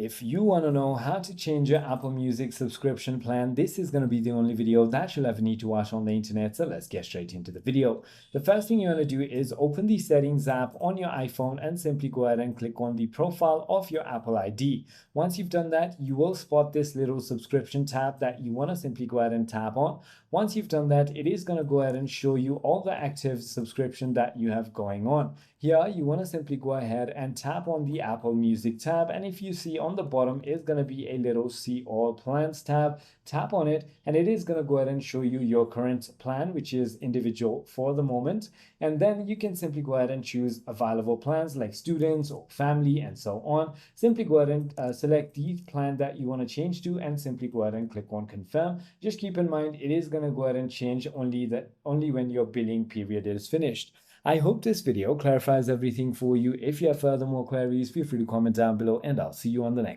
If you want to know how to change your Apple Music subscription plan, this is going to be the only video that you'll ever need to watch on the internet. So let's get straight into the video. The first thing you want to do is open the Settings app on your iPhone and simply go ahead and click on the profile of your Apple ID. Once you've done that, you will spot this little subscription tab that you want to simply go ahead and tap on. Once you've done that, it is going to go ahead and show you all the active subscription that you have going on. Here, you want to simply go ahead and tap on the Apple Music tab, and if you see on the bottom is going to be a little See All Plans tab. Tap on it and it is going to go ahead and show you your current plan, which is individual for the moment, and then you can simply go ahead and choose available plans like students or family and so on. Simply go ahead and select the plan that you want to change to and simply go ahead and click on confirm. Just keep in mind it is going to go ahead and change only when your billing period is finished. I hope this video clarifies everything for you. If you have further more queries, feel free to comment down below and I'll see you on the next.